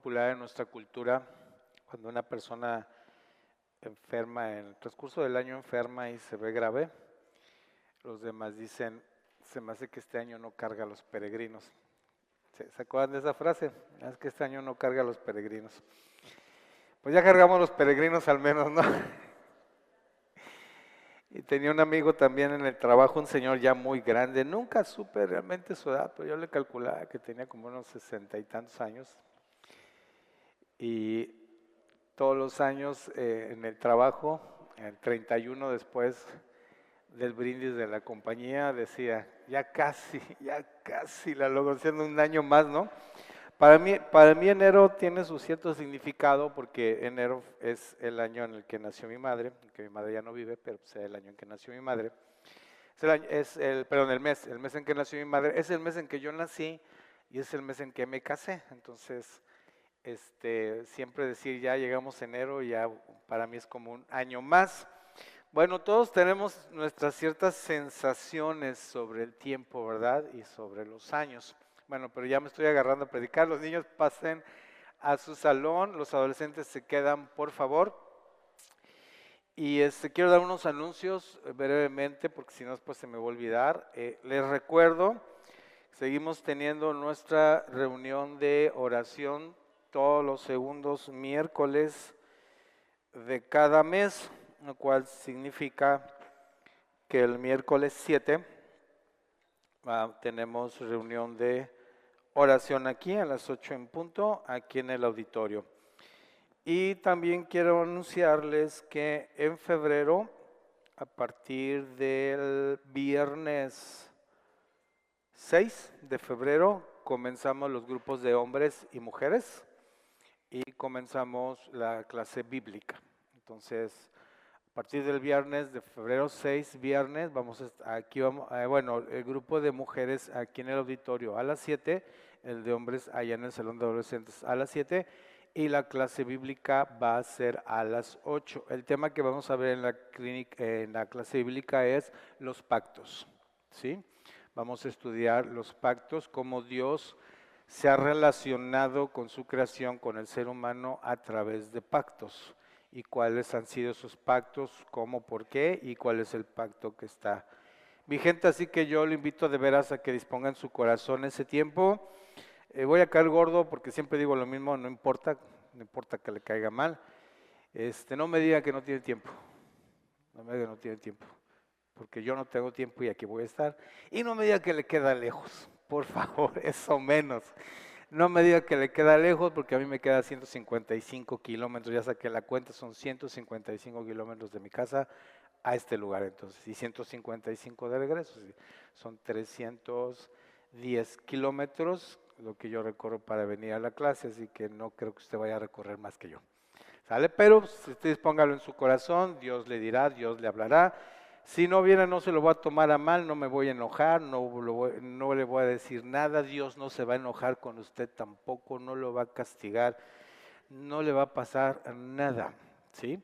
popular en nuestra cultura, cuando una persona enferma, en el transcurso del año enferma y se ve grave, los demás dicen, se me hace que este año no carga a los peregrinos. ¿Se acuerdan de esa frase? Es que este año no carga a los peregrinos. Pues ya cargamos los peregrinos al menos, ¿no? Y tenía un amigo también en el trabajo, un señor ya muy grande, nunca supe realmente su edad, pero yo le calculaba que tenía como unos 60 y tantos años. Y todos los años en el trabajo, el 31 después del brindis de la compañía, decía, ya casi la logro, siendo un año más, ¿no? Para mí enero tiene su cierto significado porque enero es el año en el que nació mi madre, que mi madre ya no vive, pero es el año en que nació mi madre. El mes en que nació mi madre, es el mes en que yo nací y es el mes en que me casé. Entonces, siempre decir ya llegamos a enero, ya para mí es como un año más. Bueno, todos tenemos nuestras ciertas sensaciones sobre el tiempo, ¿verdad? Y sobre los años. Bueno, pero ya me estoy agarrando a predicar. Los niños pasen a su salón, los adolescentes se quedan, por favor. Y quiero dar unos anuncios brevemente, porque si no después se me va a olvidar. Les recuerdo, seguimos teniendo nuestra reunión de oración todos los segundos miércoles de cada mes, lo cual significa que el miércoles 7 tenemos reunión de oración aquí a las 8 en punto, aquí en el auditorio. Y también quiero anunciarles que en febrero, a partir del viernes 6 de febrero, comenzamos los grupos de hombres y mujeres y comenzamos la clase bíblica. Entonces, a partir del viernes de febrero 6, viernes, el grupo de mujeres aquí en el auditorio a las 7, el de hombres allá en el salón de adolescentes a las 7 y la clase bíblica va a ser a las 8. El tema que vamos a ver en la clase bíblica es los pactos, ¿sí? Vamos a estudiar los pactos, cómo Dios se ha relacionado con su creación, con el ser humano a través de pactos. Y cuáles han sido esos pactos, cómo, por qué y cuál es el pacto que está vigente. Así que yo lo invito de veras a que disponga en su corazón ese tiempo. Voy a caer gordo porque siempre digo lo mismo, no importa que le caiga mal. No me diga que no tiene tiempo, no me diga que no tiene tiempo, porque yo no tengo tiempo y aquí voy a estar. Y no me diga que le queda lejos, por favor, eso menos. No me diga que le queda lejos porque a mí me queda 155 kilómetros, ya saqué la cuenta, son 155 kilómetros de mi casa a este lugar entonces, y 155 de regreso, son 310 kilómetros lo que yo recorro para venir a la clase, así que no creo que usted vaya a recorrer más que yo. ¿Sale? Pero si usted póngalo en su corazón, Dios le dirá, Dios le hablará. Si no viene, no se lo voy a tomar a mal, no me voy a enojar, no le voy a decir nada, Dios no se va a enojar con usted tampoco, no lo va a castigar, no le va a pasar nada, ¿sí?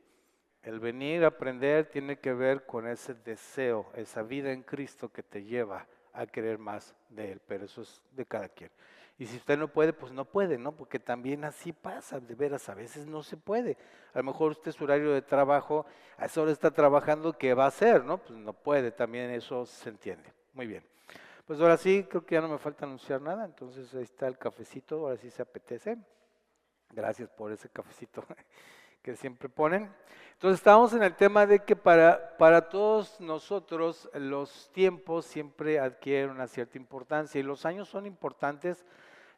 El venir a aprender tiene que ver con ese deseo, esa vida en Cristo que te lleva a querer más de Él, pero eso es de cada quien. Y si usted no puede, pues no puede, ¿no? Porque también así pasa, de veras, a veces no se puede. A lo mejor usted su horario de trabajo, a esa hora está trabajando, ¿qué va a hacer, no? Pues no puede, también eso se entiende. Muy bien. Pues ahora sí, creo que ya no me falta anunciar nada, entonces ahí está el cafecito, ahora sí se apetece. Gracias por ese cafecito que siempre ponen. Entonces estamos en el tema de que para todos nosotros los tiempos siempre adquieren una cierta importancia y los años son importantes.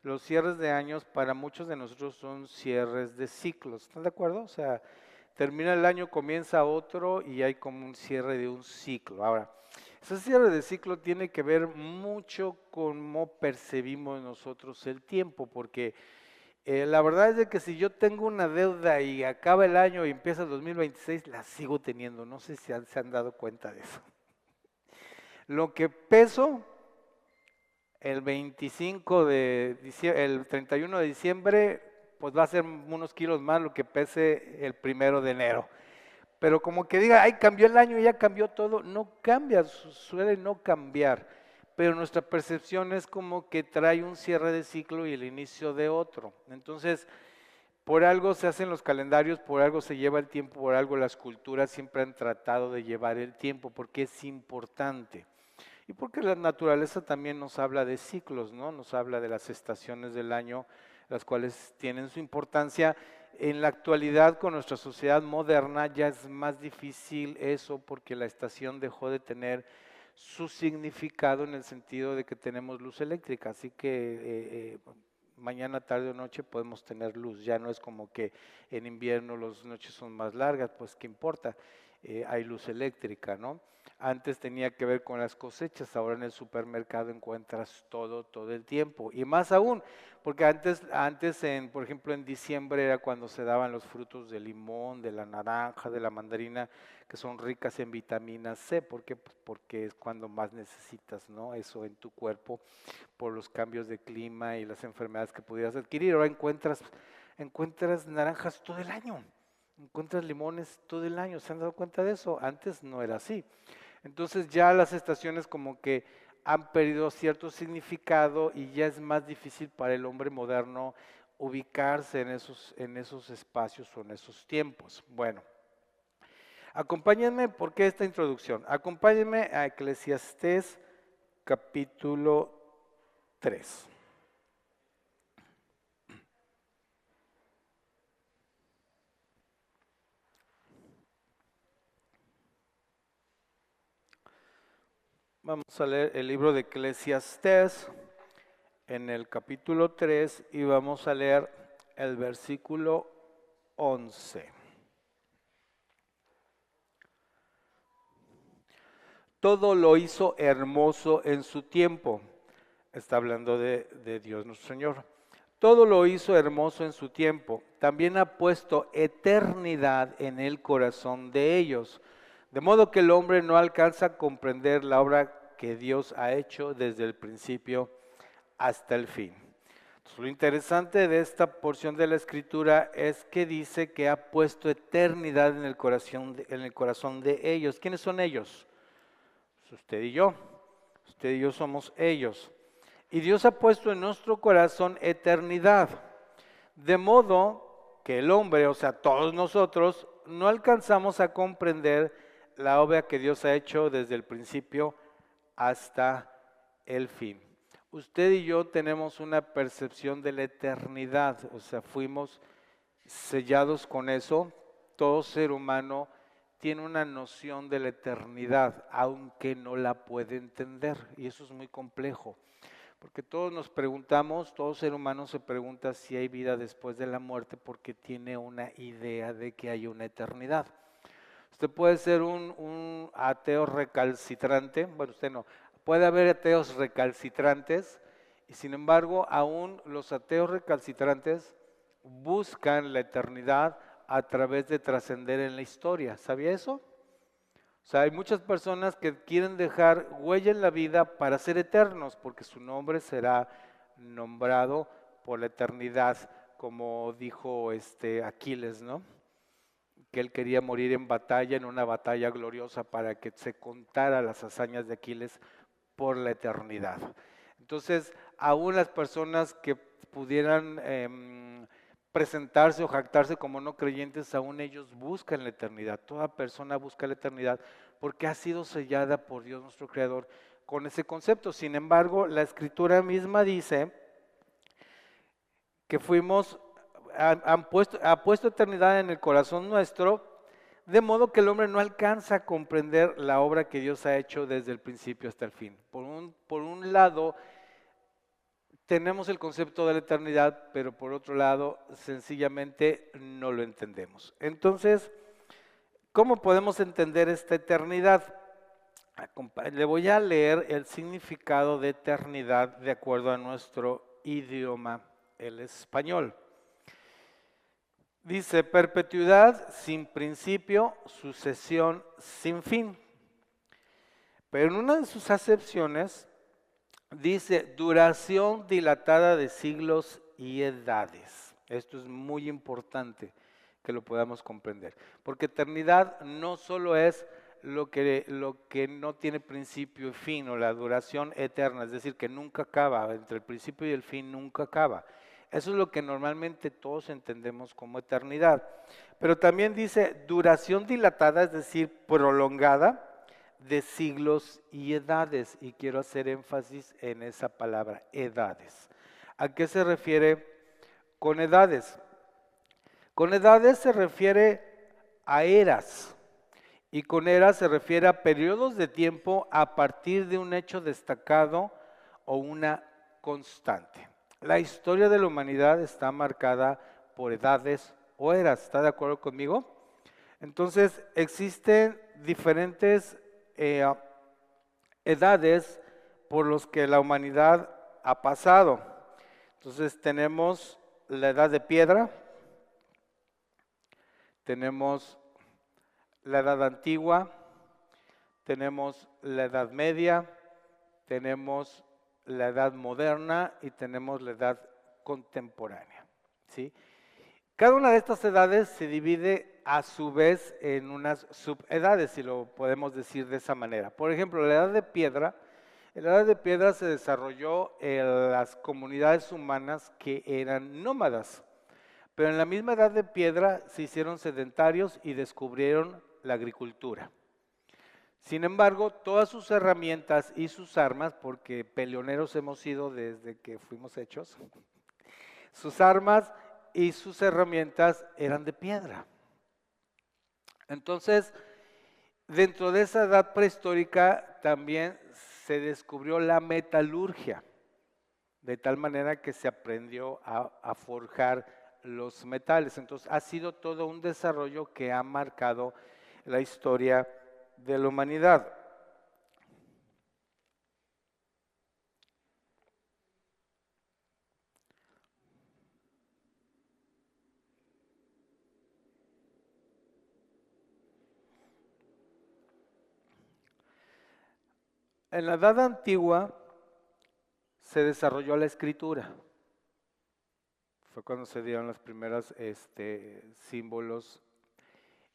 Los cierres de años para muchos de nosotros son cierres de ciclos, ¿están de acuerdo? O sea, termina el año, comienza otro y hay como un cierre de un ciclo. Ahora, ese cierre de ciclo tiene que ver mucho con cómo percibimos nosotros el tiempo, porque la verdad es de que si yo tengo una deuda y acaba el año y empieza el 2026, la sigo teniendo, no sé si se han dado cuenta de eso. Lo que peso el 25 de diciembre, el 31 de diciembre, pues va a ser unos kilos más lo que pese el 1 de enero. Pero como que diga, ay, cambió el año, ya cambió todo, no cambia, suele no cambiar. pero nuestra percepción es como que trae un cierre de ciclo y el inicio de otro. Entonces, por algo se hacen los calendarios, por algo se lleva el tiempo, por algo las culturas siempre han tratado de llevar el tiempo, porque es importante. Y porque la naturaleza también nos habla de ciclos, ¿no? Nos habla de las estaciones del año, las cuales tienen su importancia. En la actualidad, con nuestra sociedad moderna, ya es más difícil eso porque la estación dejó de tener su significado en el sentido de que tenemos luz eléctrica, así que mañana, tarde o noche podemos tener luz. Ya no es como que en invierno las noches son más largas, pues qué importa, hay luz eléctrica, ¿no? Antes tenía que ver con las cosechas, ahora en el supermercado encuentras todo el tiempo. Y más aún, porque antes por ejemplo, en diciembre era cuando se daban los frutos del limón, de la naranja, de la mandarina, que son ricas en vitamina C. ¿Por qué? Pues porque es cuando más necesitas, ¿no? Eso en tu cuerpo, por los cambios de clima y las enfermedades que pudieras adquirir. Ahora encuentras naranjas todo el año, encuentras limones todo el año. ¿Se han dado cuenta de eso? Antes no era así. Entonces ya las estaciones como que han perdido cierto significado y ya es más difícil para el hombre moderno ubicarse en esos espacios o en esos tiempos. Bueno, acompáñenme, ¿por qué esta introducción? Acompáñenme a Eclesiastés capítulo 3. Vamos a leer el libro de Eclesiastés en el capítulo 3 y vamos a leer el versículo 11. Todo lo hizo hermoso en su tiempo. Está hablando de Dios nuestro Señor. Todo lo hizo hermoso en su tiempo. También ha puesto eternidad en el corazón de ellos. De modo que el hombre no alcanza a comprender la obra que Dios ha hecho desde el principio hasta el fin. Entonces, lo interesante de esta porción de la Escritura es que dice que ha puesto eternidad en el corazón de ellos. ¿Quiénes son ellos? Pues usted y yo. Usted y yo somos ellos. Y Dios ha puesto en nuestro corazón eternidad. De modo que el hombre, o sea, todos nosotros, no alcanzamos a comprender la obra que Dios ha hecho desde el principio hasta el fin. Usted y yo tenemos una percepción de la eternidad, o sea, fuimos sellados con eso. Todo ser humano tiene una noción de la eternidad, aunque no la puede entender, y eso es muy complejo, porque todos nos preguntamos, todo ser humano se pregunta si hay vida después de la muerte, porque tiene una idea de que hay una eternidad. Usted puede ser un ateo recalcitrante, bueno, usted no, puede haber ateos recalcitrantes, y sin embargo, aún los ateos recalcitrantes buscan la eternidad a través de trascender en la historia. ¿Sabía eso? O sea, hay muchas personas que quieren dejar huella en la vida para ser eternos, porque su nombre será nombrado por la eternidad, como dijo Aquiles, ¿no? Que él quería morir en batalla, en una batalla gloriosa, para que se contara las hazañas de Aquiles por la eternidad. Entonces, aún las personas que pudieran presentarse o jactarse como no creyentes, aún ellos buscan la eternidad. Toda persona busca la eternidad porque ha sido sellada por Dios nuestro Creador con ese concepto. Sin embargo, la Escritura misma dice que ha puesto eternidad en el corazón nuestro, de modo que el hombre no alcanza a comprender la obra que Dios ha hecho desde el principio hasta el fin. Por un lado, tenemos el concepto de la eternidad, pero por otro lado, sencillamente no lo entendemos. Entonces, ¿cómo podemos entender esta eternidad? Le voy a leer el significado de eternidad de acuerdo a nuestro idioma, el español. Dice, perpetuidad sin principio, sucesión sin fin. Pero en una de sus acepciones dice, duración dilatada de siglos y edades. Esto es muy importante que lo podamos comprender, porque eternidad no solo es lo que no tiene principio y fin, o la duración eterna, es decir, que nunca acaba, entre el principio y el fin nunca acaba. Eso es lo que normalmente todos entendemos como eternidad. Pero también dice duración dilatada, es decir, prolongada, de siglos y edades. Y quiero hacer énfasis en esa palabra, edades. ¿A qué se refiere con edades? Con edades se refiere a eras. Y con eras se refiere a periodos de tiempo a partir de un hecho destacado o una constante. La historia de la humanidad está marcada por edades o eras. ¿Está de acuerdo conmigo? Entonces, existen diferentes edades por los que la humanidad ha pasado. Entonces, tenemos la edad de piedra, tenemos la edad antigua, tenemos la edad media, tenemos la edad moderna y tenemos la edad contemporánea, ¿sí? Cada una de estas edades se divide a su vez en unas subedades, si lo podemos decir de esa manera. Por ejemplo, la edad de piedra, en la edad de piedra se desarrolló en las comunidades humanas que eran nómadas, pero en la misma edad de piedra se hicieron sedentarios y descubrieron la agricultura. Sin embargo, todas sus herramientas y sus armas, porque peleoneros hemos sido desde que fuimos hechos, sus armas y sus herramientas eran de piedra. Entonces, dentro de esa edad prehistórica también se descubrió la metalurgia, de tal manera que se aprendió a forjar los metales. Entonces, ha sido todo un desarrollo que ha marcado la historia de la humanidad. En la edad antigua se desarrolló la escritura. Fue cuando se dieron los primeros símbolos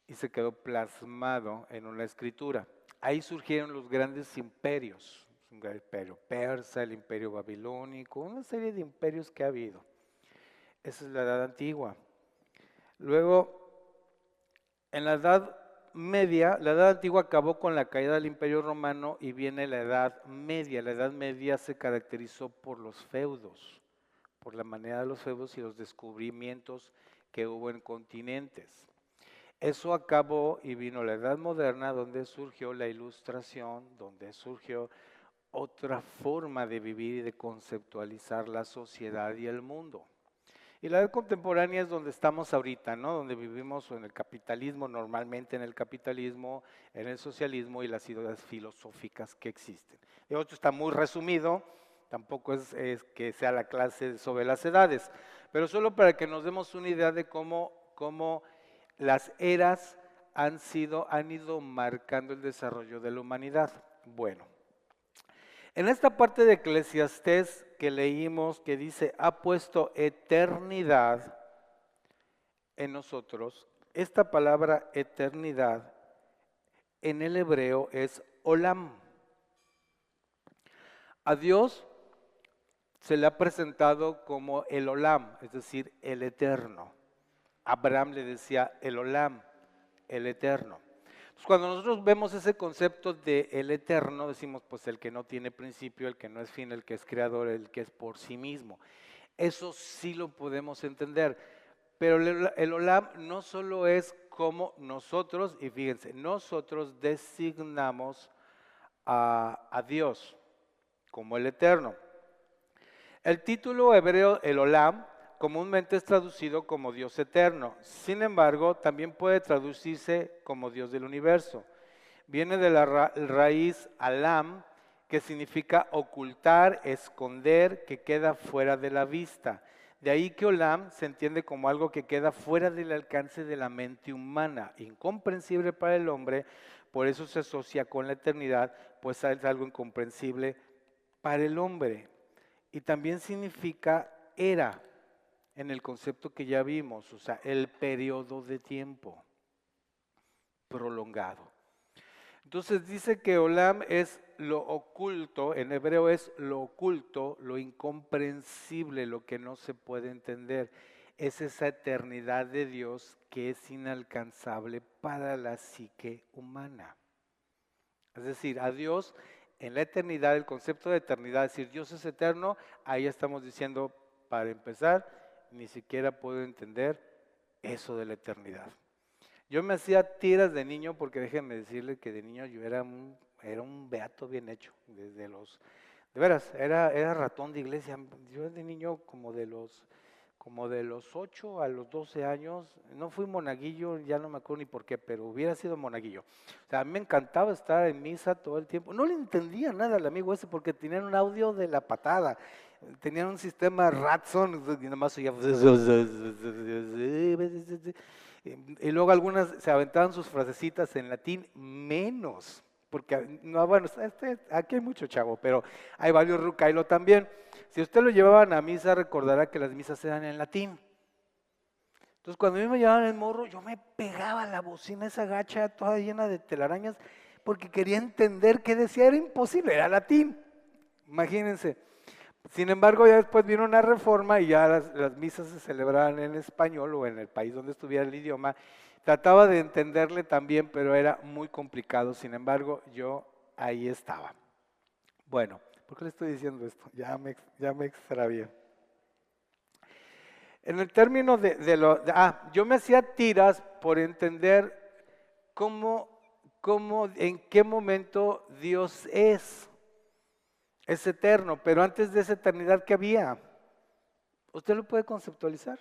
y se quedó plasmado en una escritura. Ahí surgieron los grandes imperios, el imperio persa, el imperio babilónico, una serie de imperios que ha habido. Esa es la edad antigua. Luego, en la edad media, la edad antigua acabó con la caída del imperio romano y viene la edad media. La edad media se caracterizó por los feudos, por la manera de los feudos y los descubrimientos que hubo en continentes. Eso acabó y vino la edad moderna, donde surgió la ilustración, donde surgió otra forma de vivir y de conceptualizar la sociedad y el mundo. Y la edad contemporánea es donde estamos ahorita, ¿no? Donde vivimos en el capitalismo, normalmente en el capitalismo, en el socialismo y las ideas filosóficas que existen. Y esto está muy resumido, tampoco es que sea la clase sobre las edades, pero solo para que nos demos una idea de cómo las eras han ido marcando el desarrollo de la humanidad. Bueno, en esta parte de Eclesiastés que leímos, que dice, ha puesto eternidad en nosotros, esta palabra eternidad en el hebreo es olam. A Dios se le ha presentado como el olam, es decir, el eterno. Abraham le decía el olam, el eterno. Entonces, cuando nosotros vemos ese concepto de el eterno, decimos pues el que no tiene principio, el que no es fin, el que es creador, el que es por sí mismo. Eso sí lo podemos entender, pero el olam no solo es como nosotros, y fíjense, nosotros designamos a Dios como el eterno. El título hebreo, el olam, comúnmente es traducido como Dios eterno. Sin embargo, también puede traducirse como Dios del universo. Viene de la raíz alam, que significa ocultar, esconder, que queda fuera de la vista. De ahí que olam se entiende como algo que queda fuera del alcance de la mente humana, incomprensible para el hombre, por eso se asocia con la eternidad, pues es algo incomprensible para el hombre. Y también significa era, en el concepto que ya vimos, o sea, el periodo de tiempo prolongado. Entonces dice que Olam es lo oculto, en hebreo es lo oculto, lo incomprensible, lo que no se puede entender. Es esa eternidad de Dios que es inalcanzable para la psique humana. Es decir, a Dios en la eternidad, el concepto de eternidad, es decir, Dios es eterno, ahí estamos diciendo, para empezar, ni siquiera puedo entender eso de la eternidad. Yo me hacía tiras de niño porque déjenme decirle que de niño yo era un beato bien hecho, desde los, de veras, era ratón de iglesia. Yo de niño como de los 8 a los 12 años, no fui monaguillo, ya no me acuerdo ni por qué, pero hubiera sido monaguillo. O sea, a mí me encantaba estar en misa todo el tiempo. No le entendía nada al amigo ese porque tenían un audio de la patada. Tenían un sistema Ratson y nomás oía. Y luego algunas se aventaban sus frasecitas en latín, menos, porque no, bueno, aquí hay mucho chavo, pero hay varios rucailo también. Si usted lo llevaban a misa, recordará que las misas eran en latín. Entonces, cuando a mí me llevaban el morro, yo me pegaba a la bocina esa gacha toda llena de telarañas, porque quería entender qué decía, era imposible, era latín. Imagínense. Sin embargo, ya después vino una reforma y ya las misas se celebraban en español o en el país donde estuviera el idioma. Trataba de entenderle también, pero era muy complicado. Sin embargo, yo ahí estaba. Bueno, ¿por qué le estoy diciendo esto? Ya me extravié. En el término yo me hacía tiras por entender en qué momento Dios es eterno, pero antes de esa eternidad que había, ¿usted lo puede conceptualizar?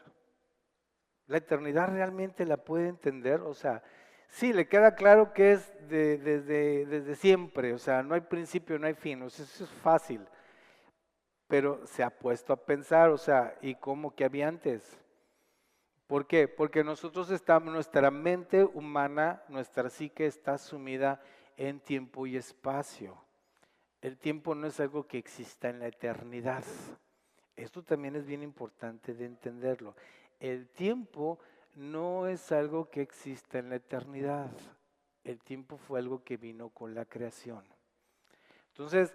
¿La eternidad realmente la puede entender? O sea, sí, le queda claro que es desde siempre, o sea, no hay principio, no hay fin, o sea, eso es fácil, pero se ha puesto a pensar, o sea, ¿y cómo que había antes? ¿Por qué? Porque nuestra mente humana, nuestra psique está sumida en tiempo y espacio. El tiempo no es algo que exista en la eternidad. Esto también es bien importante de entenderlo. El tiempo no es algo que exista en la eternidad. El tiempo fue algo que vino con la creación. Entonces,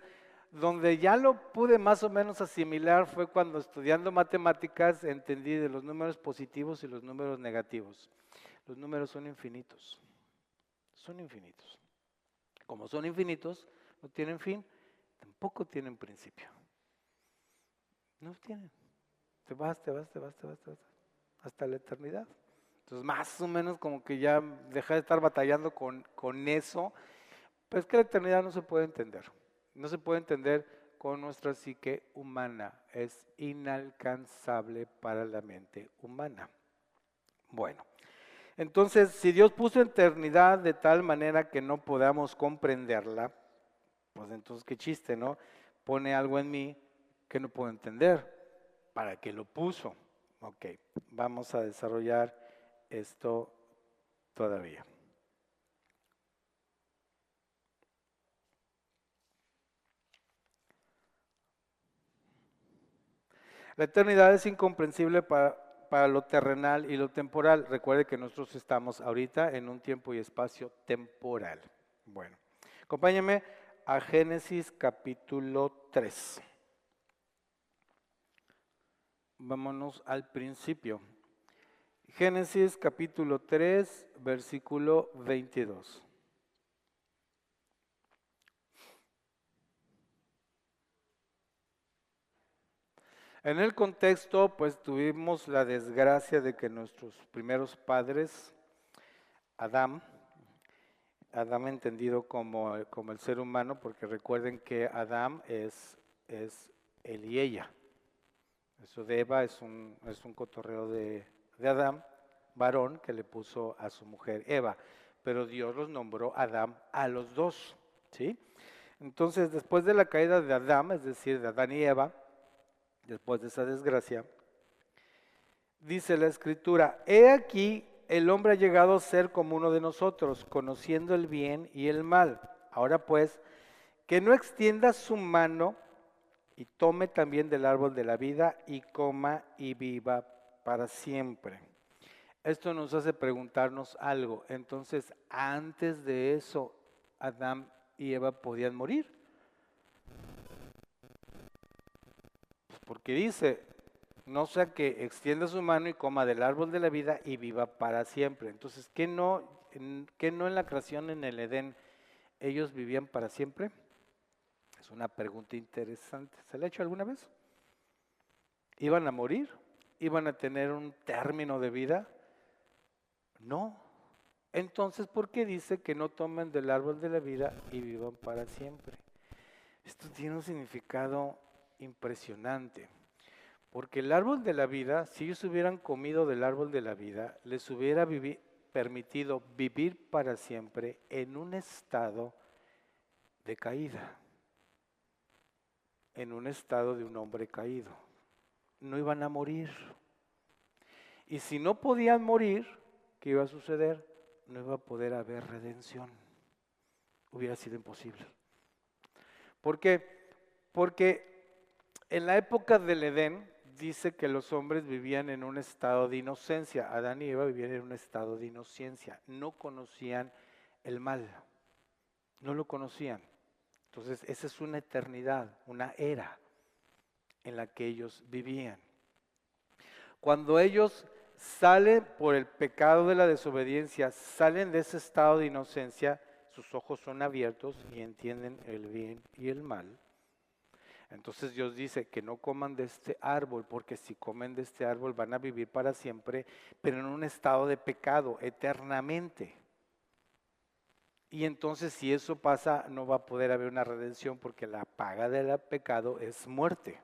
donde ya lo pude más o menos asimilar fue cuando estudiando matemáticas entendí de los números positivos y los números negativos. Los números son infinitos. Son infinitos. Como son infinitos, no tienen fin, tampoco tienen principio. No tienen. Te vas, te vas, te vas, te vas, te vas, hasta la eternidad. Entonces, más o menos como que ya deja de estar batallando con eso, pero es que la eternidad no se puede entender. No se puede entender con nuestra psique humana. Es inalcanzable para la mente humana. Bueno, entonces, si Dios puso eternidad de tal manera que no podamos comprenderla, pues entonces qué chiste, ¿no? Pone algo en mí que no puedo entender. ¿Para qué lo puso? Ok, vamos a desarrollar esto todavía. La eternidad es incomprensible para lo terrenal y lo temporal. Recuerde que nosotros estamos ahorita en un tiempo y espacio temporal. Bueno, acompáñenme a Génesis capítulo 3. Vámonos al principio. Génesis capítulo 3, versículo 22. En el contexto, pues tuvimos la desgracia de que nuestros primeros padres, Adán entendido como el ser humano, porque recuerden que Adán es él y ella. Eso de Eva es un cotorreo de Adán, varón, que le puso a su mujer Eva, pero Dios los nombró Adán a los dos, ¿sí? Entonces, después de la caída de Adán, es decir, de Adán y Eva, después de esa desgracia, dice la escritura, he aquí el hombre ha llegado a ser como uno de nosotros, conociendo el bien y el mal. Ahora pues, que no extienda su mano y tome también del árbol de la vida y coma y viva para siempre. Esto nos hace preguntarnos algo. Entonces, antes de eso, Adán y Eva podían morir? Pues porque dice, no sea que extienda su mano y coma del árbol de la vida y viva para siempre. Entonces, ¿qué no en la creación en el Edén ellos vivían para siempre? Es una pregunta interesante. ¿Se la ha hecho alguna vez? ¿Iban a morir? ¿Iban a tener un término de vida? No. Entonces, ¿por qué dice que no tomen del árbol de la vida y vivan para siempre? Esto tiene un significado impresionante, porque el árbol de la vida, si ellos hubieran comido del árbol de la vida, les hubiera permitido vivir para siempre en un estado de caída, en un estado de un hombre caído. No iban a morir. Y si no podían morir, ¿qué iba a suceder? No iba a poder haber redención. Hubiera sido imposible. ¿Por qué? Porque en la época del Edén dice que los hombres vivían en un estado de inocencia. Adán y Eva vivían en un estado de inocencia. No conocían el mal. No lo conocían. Entonces, esa es una eternidad, una era en la que ellos vivían. Cuando ellos salen por el pecado de la desobediencia, salen de ese estado de inocencia, sus ojos son abiertos y entienden el bien y el mal. Entonces Dios dice que no coman de este árbol, porque si comen de este árbol van a vivir para siempre, pero en un estado de pecado, eternamente. Y entonces si eso pasa, no va a poder haber una redención, porque la paga del pecado es muerte.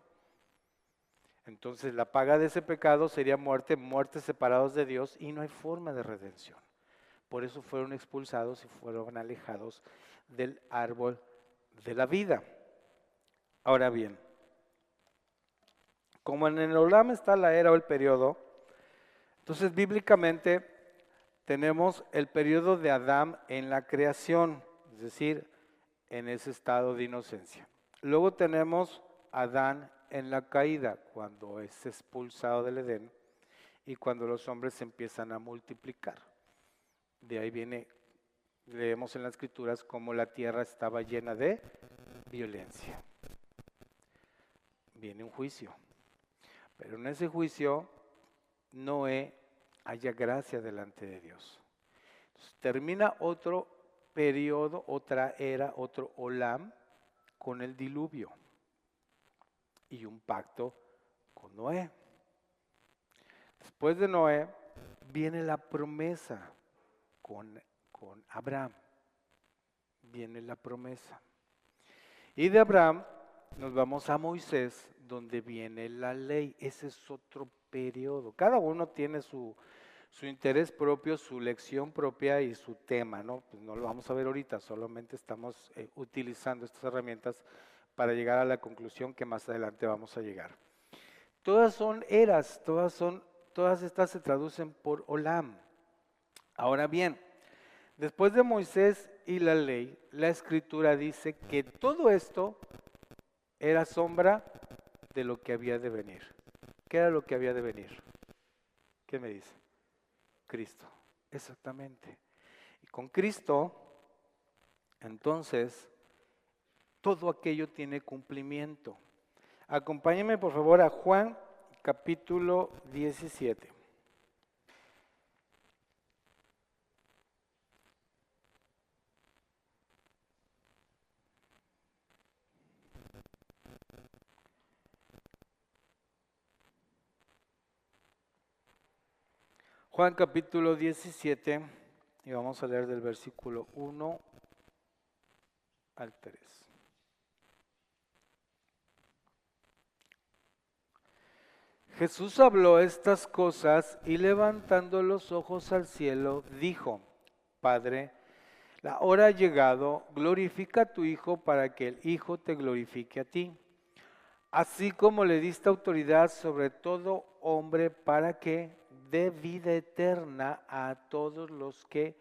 Entonces la paga de ese pecado sería muerte, muertes separados de Dios, y no hay forma de redención. Por eso fueron expulsados y fueron alejados del árbol de la vida. Ahora bien, como en el Olam está la era o el periodo, entonces bíblicamente tenemos el periodo de Adán en la creación, es decir, en ese estado de inocencia. Luego tenemos Adán en la caída, cuando es expulsado del Edén y cuando los hombres se empiezan a multiplicar. De ahí viene, leemos en las escrituras cómo la tierra estaba llena de violencia. Viene un juicio, pero en ese juicio Noé halla gracia delante de Dios. Entonces, termina otro periodo, otra era, otro Olam con el diluvio y un pacto con Noé. Después de Noé viene la promesa con Abraham. Viene la promesa. Y de Abraham nos vamos a Moisés, donde viene la ley. Ese es otro periodo. Cada uno tiene su interés propio, su lección propia y su tema, ¿no? Pues no lo vamos a ver ahorita, solamente estamos utilizando estas herramientas para llegar a la conclusión que más adelante vamos a llegar. Todas son eras, todas estas se traducen por Olam. Ahora bien, después de Moisés y la ley, la escritura dice que todo esto era sombra de lo que había de venir. ¿Qué era lo que había de venir? ¿Qué me dice? Cristo, exactamente. Y con Cristo, entonces, todo aquello tiene cumplimiento. Acompáñenme por favor a Juan capítulo 17. Juan capítulo 17 y vamos a leer del versículo 1 al 3. Jesús habló estas cosas y levantando los ojos al cielo, dijo: Padre, la hora ha llegado, glorifica a tu Hijo para que el Hijo te glorifique a ti. Así como le diste autoridad sobre todo hombre para que dé vida eterna a todos los que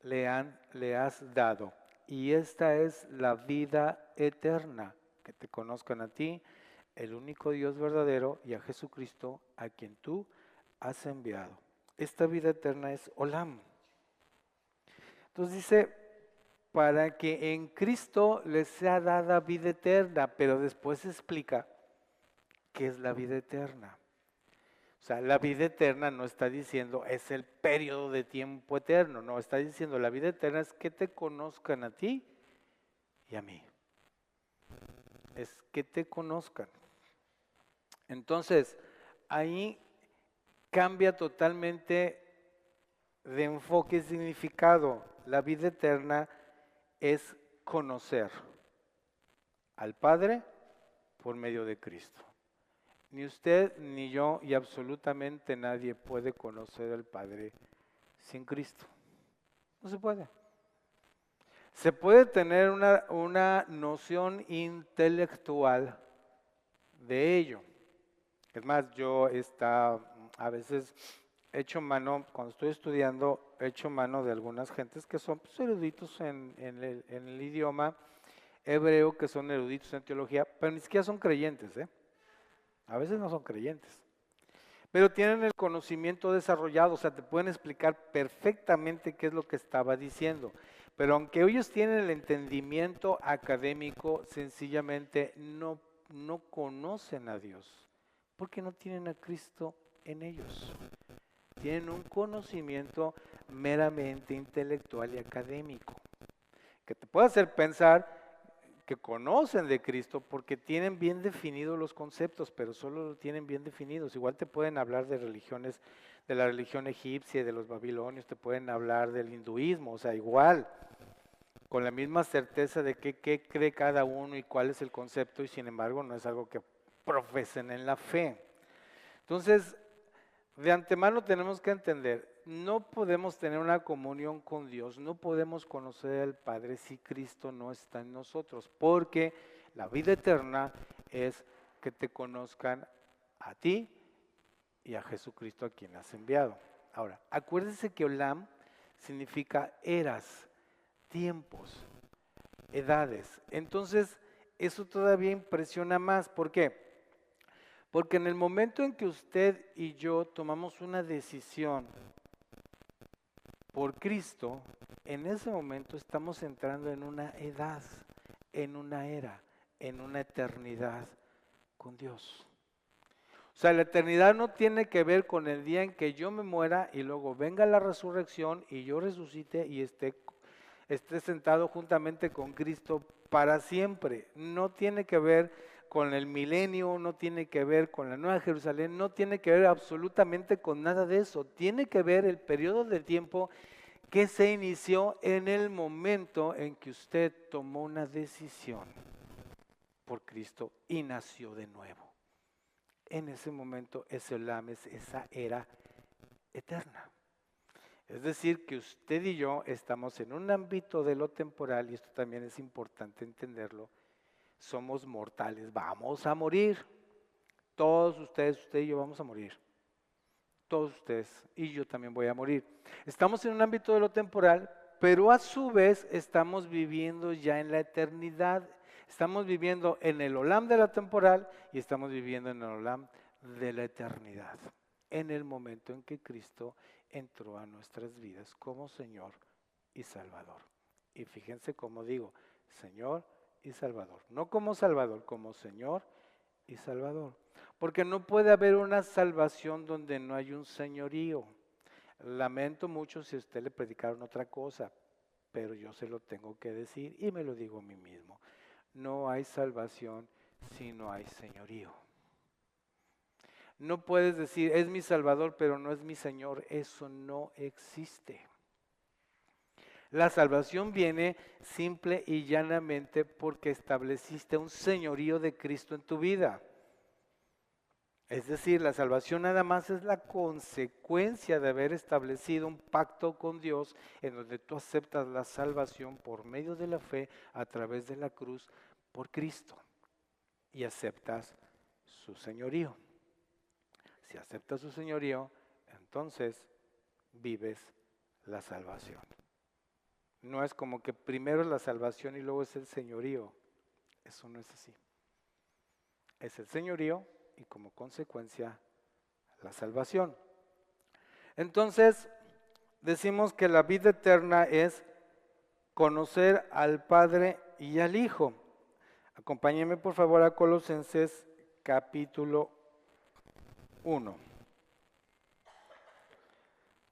le has dado. Y esta es la vida eterna, que te conozcan a ti, el único Dios verdadero, y a Jesucristo, a quien tú has enviado. Esta vida eterna es Olam. Entonces dice, para que en Cristo les sea dada vida eterna, pero después explica qué es la vida eterna. O sea, la vida eterna no está diciendo es el periodo de tiempo eterno, no, está diciendo la vida eterna es que te conozcan a ti y a mí. Es que te conozcan. Entonces, ahí cambia totalmente de enfoque y significado. La vida eterna es conocer al Padre por medio de Cristo. Ni usted, ni yo, y absolutamente nadie puede conocer al Padre sin Cristo. No se puede. Se puede tener una noción intelectual de ello. Es más, yo a veces hecho mano, cuando estoy estudiando, hecho mano de algunas gentes que son pues, eruditos en el idioma hebreo, que son eruditos en teología, pero ni siquiera son creyentes, ¿eh? A veces no son creyentes, pero tienen el conocimiento desarrollado, o sea, te pueden explicar perfectamente qué es lo que estaba diciendo. Pero aunque ellos tienen el entendimiento académico, sencillamente no conocen a Dios, porque no tienen a Cristo en ellos. Tienen un conocimiento meramente intelectual y académico, que te puede hacer pensar que conocen de Cristo porque tienen bien definidos los conceptos, pero solo lo tienen bien definidos. Igual te pueden hablar de religiones, de la religión egipcia y de los babilonios, te pueden hablar del hinduismo, o sea, igual, con la misma certeza de qué cree cada uno y cuál es el concepto, y sin embargo no es algo que profesen en la fe. Entonces, de antemano tenemos que entender, no podemos tener una comunión con Dios, no podemos conocer al Padre si Cristo no está en nosotros, porque la vida eterna es que te conozcan a ti y a Jesucristo a quien has enviado. Ahora, acuérdense que Olam significa eras, tiempos, edades. Entonces, eso todavía impresiona más. ¿Por qué? Porque en el momento en que usted y yo tomamos una decisión por Cristo, en ese momento estamos entrando en una edad, en una era, en una eternidad con Dios. O sea, la eternidad no tiene que ver con el día en que yo me muera y luego venga la resurrección y yo resucite y esté sentado juntamente con Cristo para siempre. No tiene que ver con el milenio, no tiene que ver con la Nueva Jerusalén, no tiene que ver absolutamente con nada de eso. Tiene que ver el periodo de tiempo que se inició en el momento en que usted tomó una decisión por Cristo y nació de nuevo. En ese momento ese Olam es esa era eterna. Es decir, que usted y yo estamos en un ámbito de lo temporal, y esto también es importante entenderlo, somos mortales, vamos a morir. Todos ustedes, usted y yo vamos a morir. Todos ustedes, y yo también voy a morir. Estamos en un ámbito de lo temporal, pero a su vez estamos viviendo ya en la eternidad. Estamos viviendo en el Olam de la temporal y estamos viviendo en el Olam de la eternidad. En el momento en que Cristo entró a nuestras vidas como Señor y Salvador. Y fíjense cómo digo, Señor y Salvador. No como Salvador, como Señor y Salvador. Porque no puede haber una salvación donde no hay un señorío. Lamento mucho si a usted le predicaron otra cosa, pero yo se lo tengo que decir y me lo digo a mí mismo. No hay salvación si no hay señorío. No puedes decir, es mi Salvador, pero no es mi Señor. Eso no existe. La salvación viene simple y llanamente porque estableciste un señorío de Cristo en tu vida. Es decir, la salvación nada más es la consecuencia de haber establecido un pacto con Dios en donde tú aceptas la salvación por medio de la fe a través de la cruz por Cristo y aceptas su señorío. Si aceptas su señorío, entonces vives la salvación. No es como que primero es la salvación y luego es el señorío. Eso no es así. Es el señorío y como consecuencia la salvación. Entonces, decimos que la vida eterna es conocer al Padre y al Hijo. Acompáñenme por favor a Colosenses capítulo 1.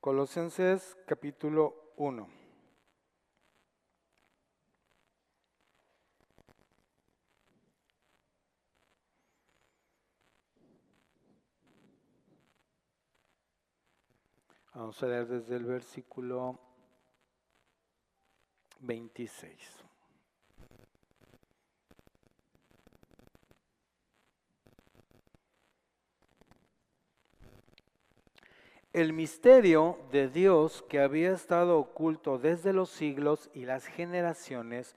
Colosenses capítulo 1. Vamos a leer desde el versículo 26. El misterio de Dios que había estado oculto desde los siglos y las generaciones,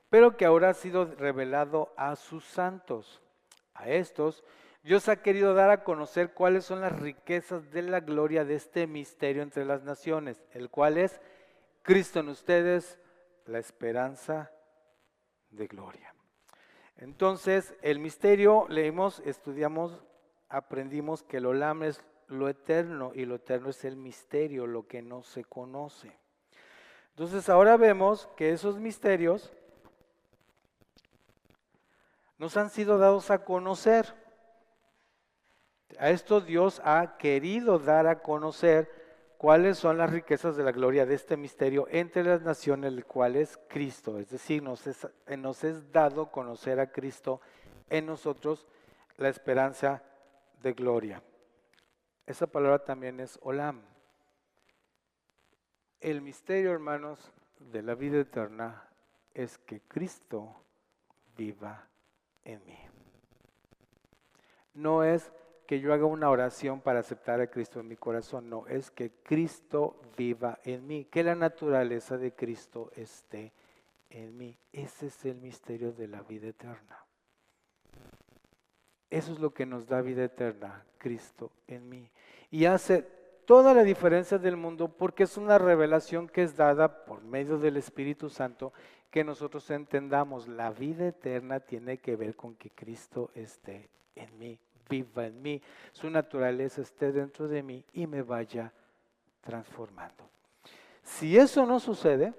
pero que ahora ha sido revelado a sus santos. A estos, Dios ha querido dar a conocer cuáles son las riquezas de la gloria de este misterio entre las naciones, el cual es Cristo en ustedes, la esperanza de gloria. Entonces, el misterio, leímos, estudiamos, aprendimos que el olam es lo eterno y lo eterno es el misterio, lo que no se conoce. Entonces, ahora vemos que esos misterios nos han sido dados a conocer. A esto Dios ha querido dar a conocer cuáles son las riquezas de la gloria de este misterio entre las naciones, el cual es Cristo. Es decir, nos es dado conocer a Cristo en nosotros, la esperanza de gloria. Esa palabra también es olam. El misterio, hermanos, de la vida eterna es que Cristo viva en mí. No es que yo haga una oración para aceptar a Cristo en mi corazón, no, es que Cristo viva en mí, que la naturaleza de Cristo esté en mí. Ese es el misterio de la vida eterna. Eso es lo que nos da vida eterna, Cristo en mí. Y hace toda la diferencia del mundo porque es una revelación que es dada por medio del Espíritu Santo, que nosotros entendamos. La vida eterna tiene que ver con que Cristo esté en mí, viva en mí, su naturaleza esté dentro de mí y me vaya transformando. Si eso no sucede,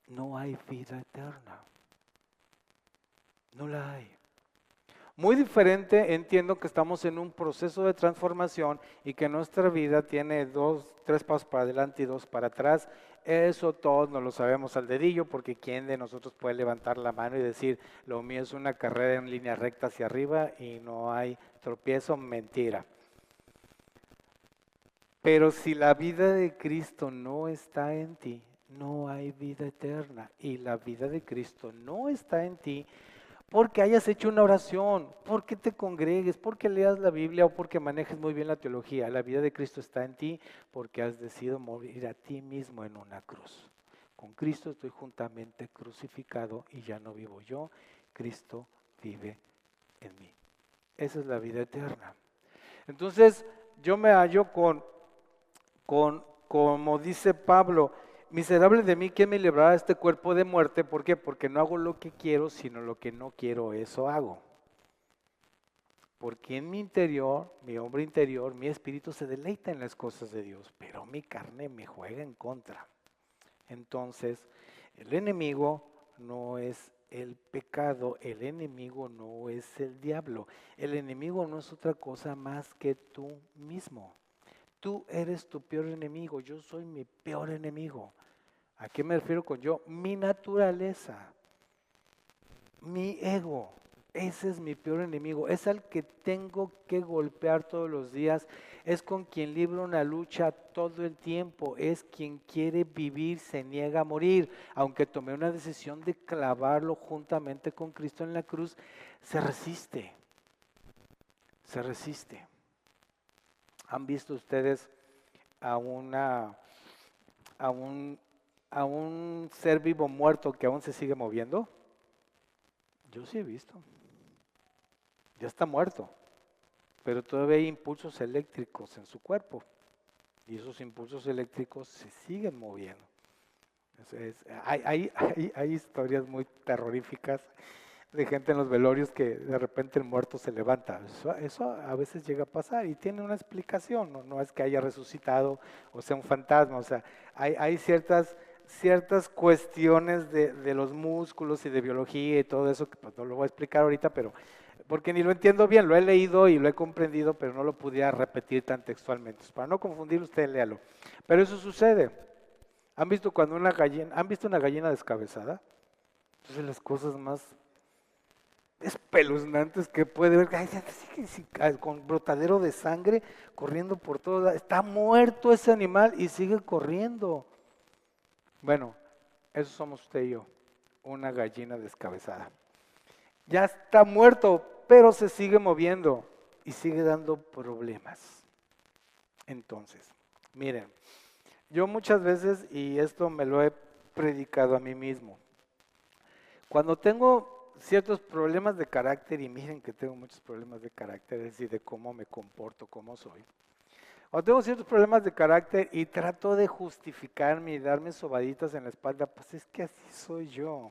no hay vida eterna. No la hay. Muy diferente, entiendo que estamos en un proceso de transformación y que nuestra vida tiene 3 pasos para adelante y 2 para atrás. Eso todos nos lo sabemos al dedillo, porque ¿quién de nosotros puede levantar la mano y decir, lo mío es una carrera en línea recta hacia arriba y no hay tropiezo? Mentira. Pero si la vida de Cristo no está en ti, no hay vida eterna. Y la vida de Cristo no está en ti porque hayas hecho una oración, porque te congregues, porque leas la Biblia o porque manejes muy bien la teología. La vida de Cristo está en ti porque has decidido morir a ti mismo en una cruz. Con Cristo estoy juntamente crucificado y ya no vivo yo, Cristo vive en mí. Esa es la vida eterna. Entonces yo me hallo como dice Pablo, miserable de mí, ¿quién me librará de este cuerpo de muerte? ¿Por qué? Porque no hago lo que quiero, sino lo que no quiero, eso hago. Porque en mi interior, mi hombre interior, mi espíritu se deleita en las cosas de Dios, pero mi carne me juega en contra. Entonces, el enemigo no es el pecado, el enemigo no es el diablo, el enemigo no es otra cosa más que tú mismo. Tú eres tu peor enemigo, yo soy mi peor enemigo. ¿A qué me refiero con yo? Mi naturaleza, mi ego. Ese es mi peor enemigo, es al que tengo que golpear todos los días, es con quien libro una lucha todo el tiempo, es quien quiere vivir, se niega a morir. Aunque tomé una decisión de clavarlo juntamente con Cristo en la cruz, se resiste, se resiste. ¿Han visto ustedes a un ser vivo muerto que aún se sigue moviendo? Yo sí he visto. Ya está muerto, pero todavía hay impulsos eléctricos en su cuerpo y esos impulsos eléctricos se siguen moviendo. Hay historias muy terroríficas de gente en los velorios que de repente el muerto se levanta. Eso a veces llega a pasar y tiene una explicación, no es que haya resucitado o sea un fantasma, o sea, hay ciertas ciertas cuestiones de los músculos y de biología y todo eso, que pues no lo voy a explicar ahorita, pero porque ni lo entiendo bien, lo he leído y lo he comprendido, pero no lo pudiera repetir tan textualmente. Para no confundir, usted léalo. Pero eso sucede. ¿Han visto cuando han visto una gallina descabezada? Entonces las cosas más espeluznantes que puede ver, con brotadero de sangre, corriendo por todo, está muerto ese animal y sigue corriendo. Bueno, eso somos usted y yo, una gallina descabezada. Ya está muerto, pero se sigue moviendo y sigue dando problemas. Entonces, miren, yo muchas veces, y esto me lo he predicado a mí mismo, cuando tengo ciertos problemas de carácter, y miren que tengo muchos problemas de carácter, es decir, de cómo me comporto, cómo soy. Cuando tengo ciertos problemas de carácter y trato de justificarme y darme sobaditas en la espalda, pues es que así soy yo.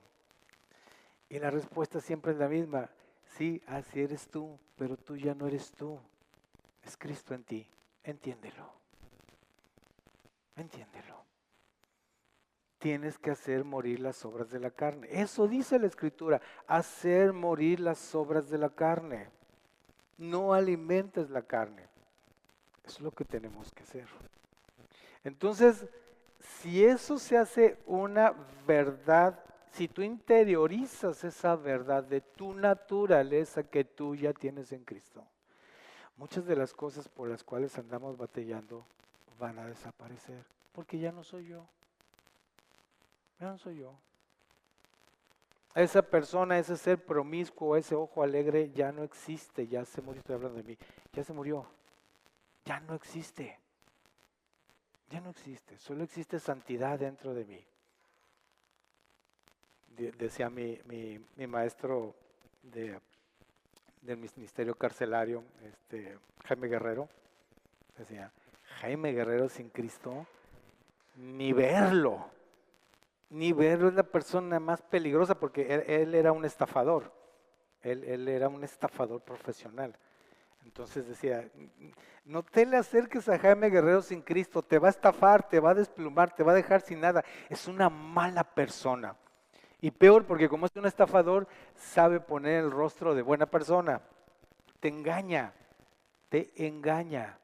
Y la respuesta siempre es la misma. Sí, así eres tú, pero tú ya no eres tú. Es Cristo en ti. Entiéndelo. Entiéndelo. Tienes que hacer morir las obras de la carne. Eso dice la Escritura, hacer morir las obras de la carne. No alimentes la carne. Eso es lo que tenemos que hacer. Entonces, si eso se hace una verdad, si tú interiorizas esa verdad de tu naturaleza que tú ya tienes en Cristo, muchas de las cosas por las cuales andamos batallando van a desaparecer, porque ya no soy yo. Ya no soy yo. Esa persona, ese ser promiscuo, ese ojo alegre ya no existe, ya se murió, estoy hablando de mí, ya se murió, ya no existe. Ya no existe, solo existe santidad dentro de mí. Decía mi maestro del ministerio carcelario, Jaime Guerrero, decía, Jaime Guerrero sin Cristo, ni verlo es la persona más peligrosa porque él era un estafador, él era un estafador profesional. Entonces decía, no te le acerques a Jaime Guerrero sin Cristo, te va a estafar, te va a desplumar, te va a dejar sin nada. Es una mala persona. Y peor porque como es un estafador, sabe poner el rostro de buena persona. Te engaña, te engaña.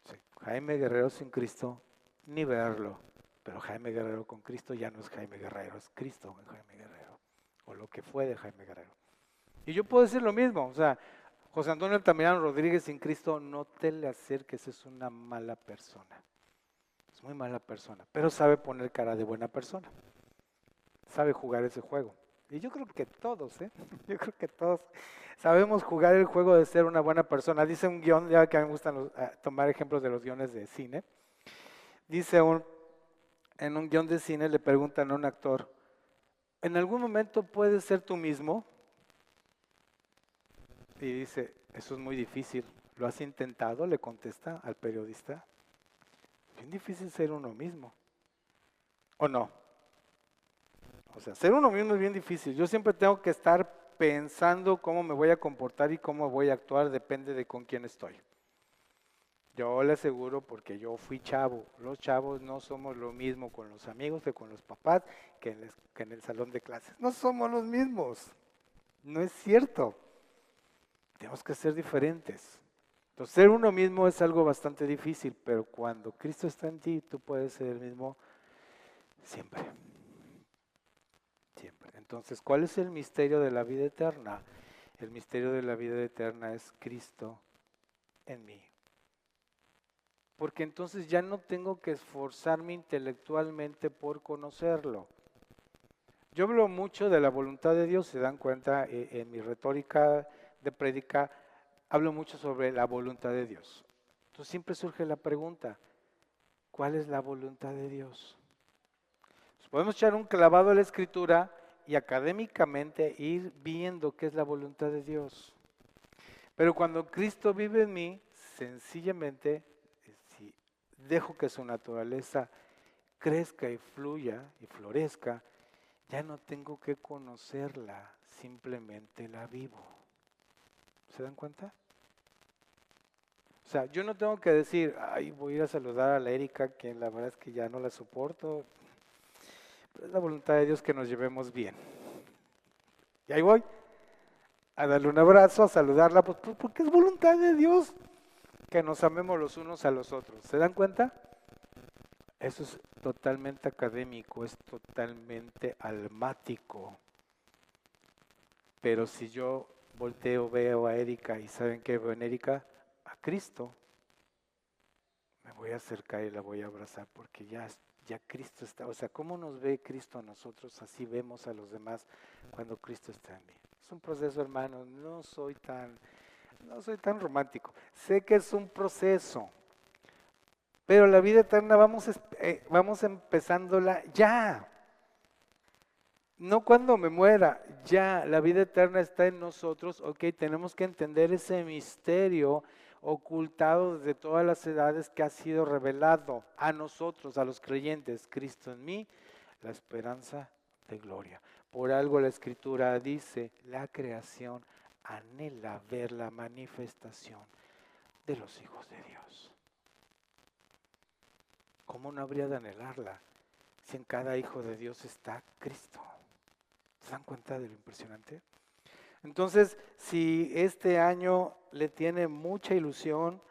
Sí, Jaime Guerrero sin Cristo, ni verlo. Pero Jaime Guerrero con Cristo ya no es Jaime Guerrero, es Cristo en Jaime Guerrero. O lo que fue de Jaime Guerrero. Y yo puedo decir lo mismo, o sea, José Antonio Altamirano Rodríguez sin Cristo, no te le acerques, es una mala persona. Es muy mala persona, pero sabe poner cara de buena persona. Sabe jugar ese juego. Y yo creo que todos, yo creo que todos sabemos jugar el juego de ser una buena persona. Dice un guión, ya que a mí me gustan tomar ejemplos de los guiones de cine. Dice en un guión de cine le preguntan a un actor, ¿en algún momento puedes ser tú mismo? Y dice, eso es muy difícil. ¿Lo has intentado? Le contesta al periodista. Bien difícil ser uno mismo. ¿O no? O sea, ser uno mismo es bien difícil. Yo siempre tengo que estar pensando cómo me voy a comportar y cómo voy a actuar, depende de con quién estoy. Yo le aseguro, porque yo fui chavo, los chavos no somos lo mismo con los amigos que con los papás, que en el salón de clases. No somos los mismos. No es cierto. Tenemos que ser diferentes. Entonces, ser uno mismo es algo bastante difícil, pero cuando Cristo está en ti, tú puedes ser el mismo siempre. Siempre. Entonces, ¿cuál es el misterio de la vida eterna? El misterio de la vida eterna es Cristo en mí. Porque entonces ya no tengo que esforzarme intelectualmente por conocerlo. Yo hablo mucho de la voluntad de Dios, se dan cuenta, en mi retórica de prédica, hablo mucho sobre la voluntad de Dios. Entonces siempre surge la pregunta, ¿cuál es la voluntad de Dios? Pues podemos echar un clavado a la Escritura y académicamente ir viendo qué es la voluntad de Dios. Pero cuando Cristo vive en mí, sencillamente, si dejo que su naturaleza crezca y fluya y florezca, ya no tengo que conocerla, simplemente la vivo. ¿Se dan cuenta? O sea, yo no tengo que decir, ay, voy a ir a saludar a la Erika, que la verdad es que ya no la soporto. pero es la voluntad de Dios que nos llevemos bien. Y ahí voy, a darle un abrazo, a saludarla, pues porque es voluntad de Dios que nos amemos los unos a los otros. ¿Se dan cuenta? Eso es totalmente académico, es totalmente almático. Pero si yo volteo, veo a Erika y ¿saben qué veo en Erika? A Cristo. Me voy a acercar y la voy a abrazar porque ya Cristo está. O sea, ¿cómo nos ve Cristo a nosotros? Así vemos a los demás cuando Cristo está en mí. Es un proceso, hermano. No soy tan romántico. Sé que es un proceso. Pero la vida eterna vamos empezándola ya. No cuando me muera, ya la vida eterna está en nosotros, ok, tenemos que entender ese misterio ocultado desde todas las edades que ha sido revelado a nosotros, a los creyentes, Cristo en mí, la esperanza de gloria. Por algo la Escritura dice, la creación anhela ver la manifestación de los hijos de Dios. ¿Cómo no habría de anhelarla si en cada hijo de Dios está Cristo? ¿Se dan cuenta de lo impresionante? Entonces, si este año le tiene mucha ilusión,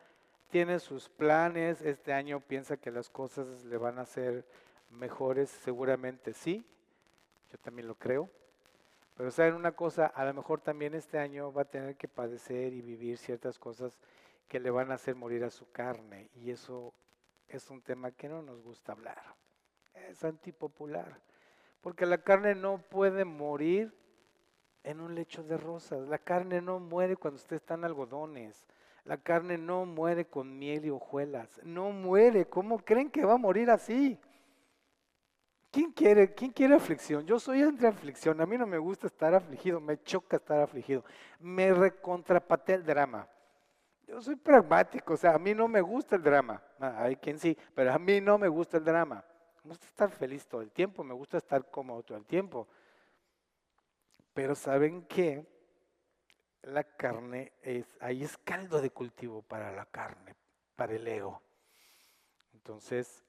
tiene sus planes, este año piensa que las cosas le van a ser mejores, seguramente sí, yo también lo creo. Pero saben una cosa, a lo mejor también este año va a tener que padecer y vivir ciertas cosas que le van a hacer morir a su carne. Y eso es un tema que no nos gusta hablar. Es antipopular. Porque la carne no puede morir en un lecho de rosas. La carne no muere cuando usted está en algodones. La carne no muere con miel y hojuelas. No muere. ¿Cómo creen que va a morir así? ¿Quién quiere aflicción? Yo soy entre aflicción. A mí no me gusta estar afligido. Me choca estar afligido. Me recontrapatea el drama. Yo soy pragmático. O sea, a mí no me gusta el drama. Hay quien sí, pero a mí no me gusta el drama. Me gusta estar feliz todo el tiempo. Me gusta estar cómodo todo el tiempo. Pero ¿saben qué? La carne ahí es caldo de cultivo para la carne, para el ego. Entonces,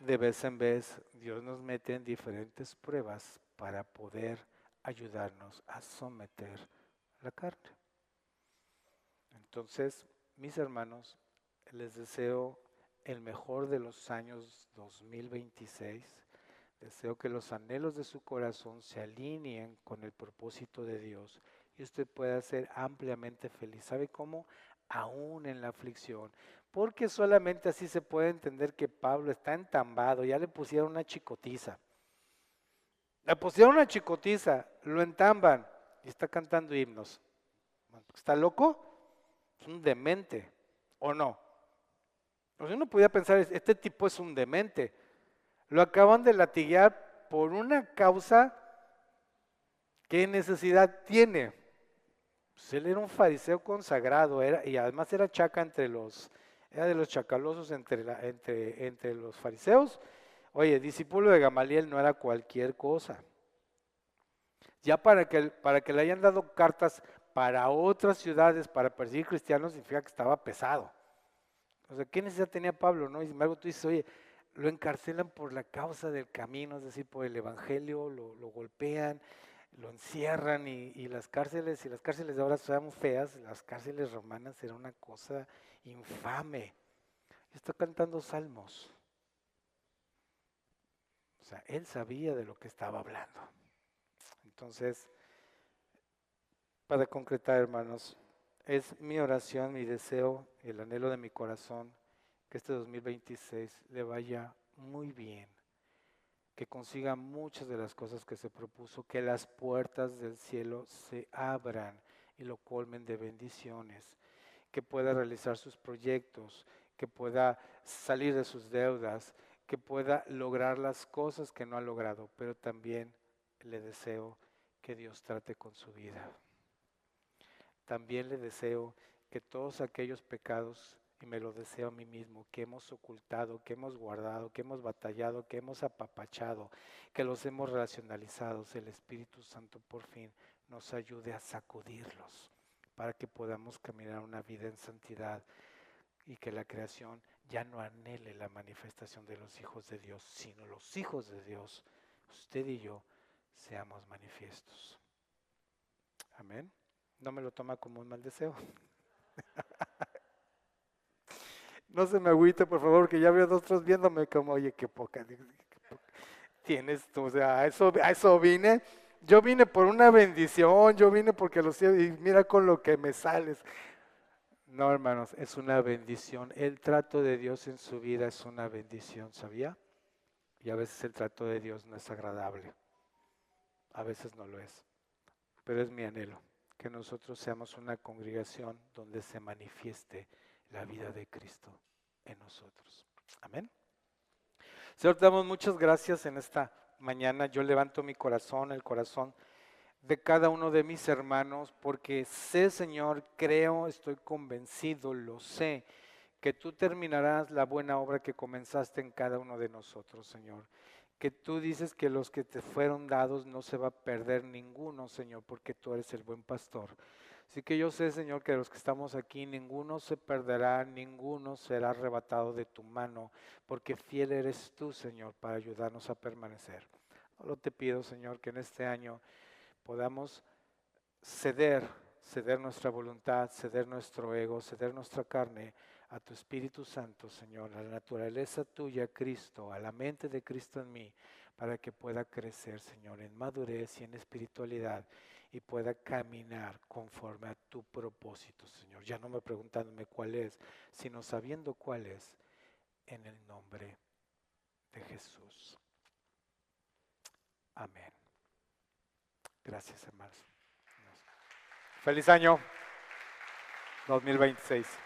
de vez en vez, Dios nos mete en diferentes pruebas para poder ayudarnos a someter la carne. Entonces, mis hermanos, les deseo el mejor de los años 2026. Deseo que los anhelos de su corazón se alineen con el propósito de Dios y usted pueda ser ampliamente feliz. ¿Sabe cómo? Aún en la aflicción. Porque solamente así se puede entender que Pablo está entambado. Ya le pusieron una chicotiza. Le pusieron una chicotiza, lo entamban y está cantando himnos. ¿Está loco? Es un demente, ¿o no? O sea, uno podía pensar, este tipo es un demente. Lo acaban de latiguear por una causa. ¿Qué necesidad tiene? Pues él era un fariseo consagrado, y además era chaca era de los chacalosos entre los fariseos. Oye, discípulo de Gamaliel no era cualquier cosa. Ya para que le hayan dado cartas para otras ciudades para perseguir cristianos, significa que estaba pesado. O sea, ¿qué necesidad tenía Pablo? ¿No? Y sin embargo, tú dices, oye, lo encarcelan por la causa del camino, es decir, por el evangelio, lo golpean, lo encierran y las cárceles de ahora son feas, las cárceles romanas eran una cosa infame. Está cantando salmos. O sea, él sabía de lo que estaba hablando. Entonces, para concretar, hermanos, es mi oración, mi deseo, el anhelo de mi corazón, que este 2026 le vaya muy bien, que consiga muchas de las cosas que se propuso, que las puertas del cielo se abran y lo colmen de bendiciones, que pueda realizar sus proyectos, que pueda salir de sus deudas, que pueda lograr las cosas que no ha logrado, pero también le deseo que Dios trate con su vida. También le deseo que todos aquellos pecados, y me lo deseo a mí mismo, que hemos ocultado, que hemos guardado, que hemos batallado, que hemos apapachado, que los hemos racionalizado, el Espíritu Santo por fin nos ayude a sacudirlos para que podamos caminar una vida en santidad y que la creación ya no anhele la manifestación de los hijos de Dios, sino los hijos de Dios, usted y yo, seamos manifiestos. Amén. No me lo toma como un mal deseo. No se me agüite, por favor, que ya veo dos, tres viéndome como, oye, qué poca tienes tú. O sea, a eso vine. Yo vine por una bendición, yo vine porque los cielos, y mira con lo que me sales. No, hermanos, es una bendición. El trato de Dios en su vida es una bendición, ¿sabía? Y a veces el trato de Dios no es agradable. A veces no lo es. Pero es mi anhelo, que nosotros seamos una congregación donde se manifieste la vida de Cristo en nosotros. Amén. Señor, te damos muchas gracias en esta mañana. Yo levanto mi corazón, el corazón de cada uno de mis hermanos, porque sé, Señor, creo, estoy convencido, lo sé, que tú terminarás la buena obra que comenzaste en cada uno de nosotros, Señor. Que tú dices que los que te fueron dados no se va a perder ninguno, Señor, porque tú eres el buen pastor. Así que yo sé, Señor, que los que estamos aquí, ninguno se perderá, ninguno será arrebatado de tu mano, porque fiel eres tú, Señor, para ayudarnos a permanecer. Solo te pido, Señor, que en este año podamos ceder nuestra voluntad, ceder nuestro ego, ceder nuestra carne a tu Espíritu Santo, Señor, a la naturaleza tuya, Cristo, a la mente de Cristo en mí, para que pueda crecer, Señor, en madurez y en espiritualidad y pueda caminar conforme a tu propósito, Señor. Ya no me preguntándome cuál es, sino sabiendo cuál es, en el nombre de Jesús. Amén. Gracias, hermanos. Feliz año 2026.